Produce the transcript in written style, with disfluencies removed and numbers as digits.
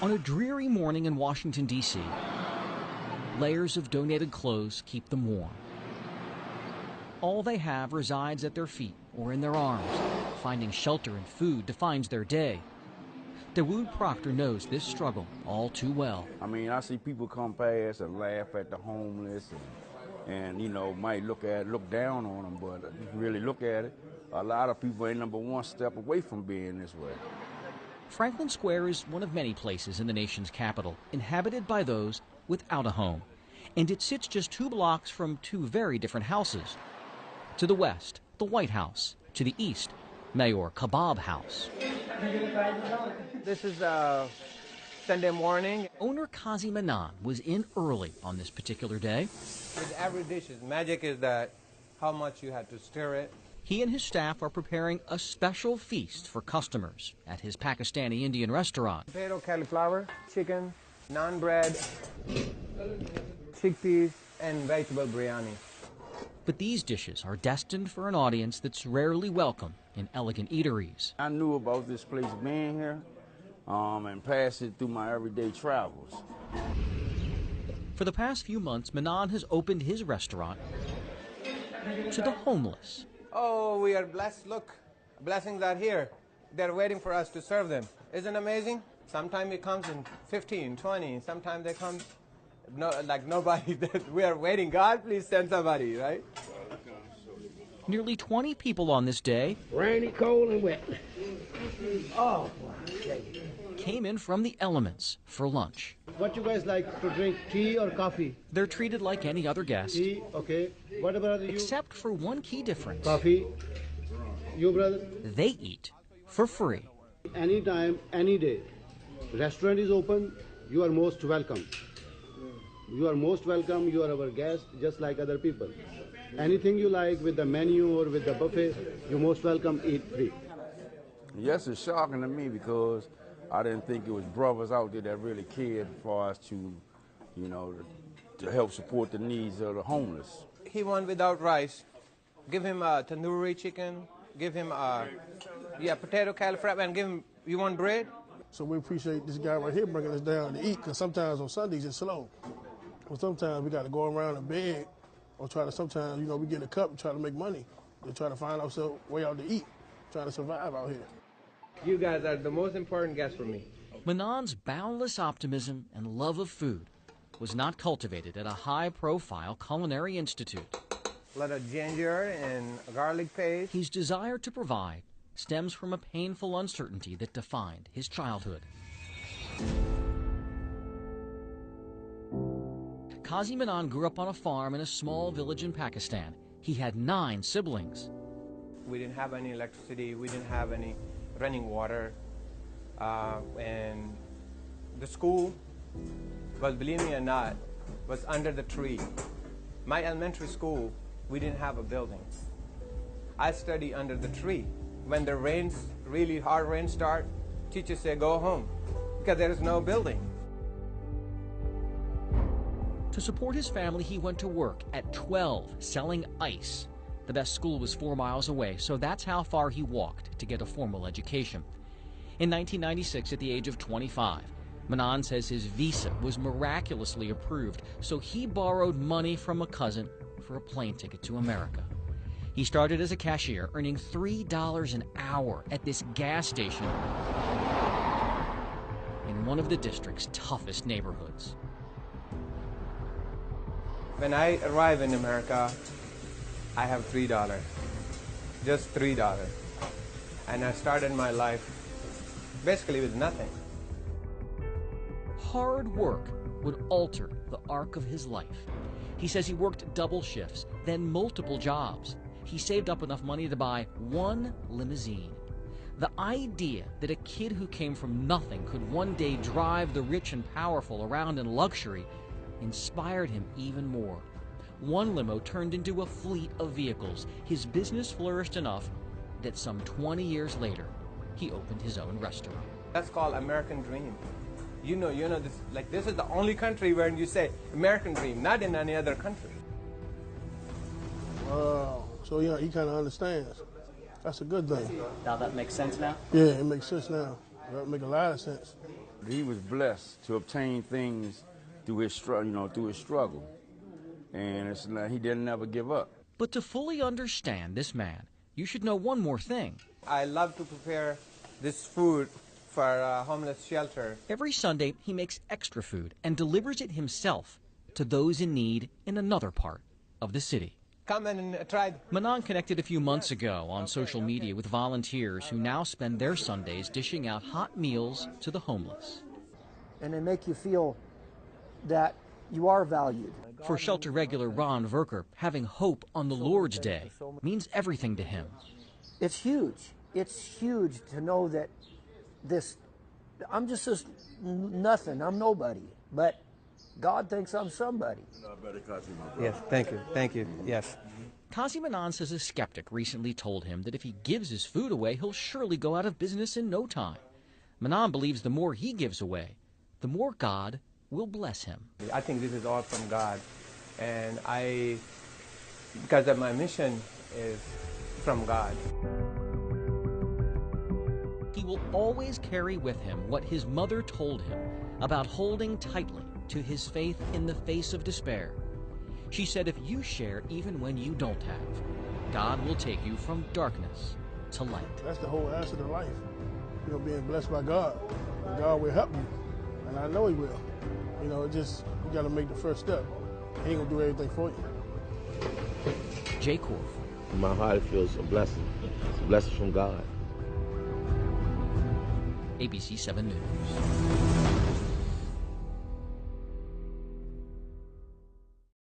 On a dreary morning in Washington, D.C., layers of donated clothes keep them warm. All they have resides at their feet or in their arms. Finding shelter and food defines their day. Dawood Proctor knows this struggle all too well. I mean, I see people come past and laugh at the homeless and you know, might look down on them, but if you really look at it, a lot of people ain't number one step away from being this way. Franklin Square is one of many places in the nation's capital inhabited by those without a home. And it sits just 2 blocks from 2 very different houses. To the west, the White House. To the east, Mayor Kebab House. This is Sunday morning. Owner Kazi Manan was in early on this particular day. With every dish, magic is that how much you have to stir it. He and his staff are preparing a special feast for customers at his Pakistani Indian restaurant. Potato, cauliflower, chicken, naan bread, chickpeas, and vegetable biryani. But these dishes are destined for an audience that's rarely welcome in elegant eateries. I knew about this place being here and passed it through my everyday travels. For the past few months, Manan has opened his restaurant to the homeless. Oh, we are blessed. Look, blessings are here. They're waiting for us to serve them. Isn't it amazing? Sometimes it comes in 15, 20. Sometimes they come like nobody. We are waiting. God, please send somebody, right? Nearly 20 people on this day, rainy, cold, and wet. Oh, came in from the elements for lunch. What you guys like to drink, tea or coffee? They're treated like any other guest. Tea, okay. What about you? Except for one key difference. Coffee. You, brother? They eat for free. Anytime, any day. Restaurant is open. You are most welcome. You are most welcome. You are our guest, just like other people. Anything you like with the menu or with the buffet, you're most welcome, eat free. Yes, it's shocking to me because I didn't think it was brothers out there that really cared for us to, you know, to help support the needs of the homeless. He went without rice. Give him a tandoori chicken. Give him potato cauliflower, and give him, you want bread? So we appreciate this guy right here bringing us down to eat, because sometimes on Sundays it's slow. But sometimes we got to go around and beg, or sometimes, you know, we get a cup and try to make money. They try to find ourselves way out to eat, trying to survive out here. You guys are the most important guests for me. Manan's boundless optimism and love of food was not cultivated at a high-profile culinary institute. A lot of ginger and garlic paste. His desire to provide stems from a painful uncertainty that defined his childhood. Kazi Manan grew up on a farm in a small village in Pakistan. He had 9 siblings. We didn't have any electricity. We didn't have any running water. And the school, well, believe me or not, was under the tree. My elementary school, we didn't have a building. I studied under the tree. When the rains, really hard rain start, teachers say go home because there is no building. To support his family, he went to work at 12 selling ice. The best school was 4 miles away, so that's how far he walked to get a formal education. In 1996, at the age of 25, Manan says his visa was miraculously approved, so he borrowed money from a cousin for a plane ticket to America. He started as a cashier, earning $3 an hour at this gas station in one of the district's toughest neighborhoods. When I arrive in America, I have $3, just $3. And I started my life basically with nothing. Hard work would alter the arc of his life. He says he worked double shifts, then multiple jobs. He saved up enough money to buy 1 limousine. The idea that a kid who came from nothing could one day drive the rich and powerful around in luxury inspired him even more. 1 limo turned into a fleet of vehicles. His business flourished enough that some 20 years later, he opened his own restaurant. That's called American dream. You know this, like this is the only country where you say American dream, not in any other country. Wow. So yeah, he kind of understands. That's a good thing. Now that makes sense now? Yeah, it makes sense now. That make a lot of sense. He was blessed to obtain things through his struggle, and it's like he didn't ever give up. But to fully understand this man, you should know one more thing. I love to prepare this food for a homeless shelter. Every Sunday, he makes extra food and delivers it himself to those in need in another part of the city. Come and try. Manan connected a few months ago on social media with volunteers who now spend their Sundays dishing out hot meals to the homeless. And they make you feel that you are valued. For shelter regular Ron Verker, having hope on the Lord's Day means everything to him. It's huge. It's huge to know that I'm just this nothing. I'm nobody. But God thinks I'm somebody. Yes, thank you. Thank you. Yes. Kazi Manan says a skeptic recently told him that if he gives his food away, he'll surely go out of business in no time. Manan believes the more he gives away, the more God will bless him. I think this is all from God. And because of my mission is from God. He will always carry with him what his mother told him about holding tightly to his faith in the face of despair. She said if you share even when you don't have, God will take you from darkness to light. That's the whole answer to life. You know, being blessed by God. God will help you, and I know he will. You know, you got to make the first step. He ain't going to do everything for you. Jay Korf. In my heart, it feels a blessing. It's a blessing from God. ABC 7 News.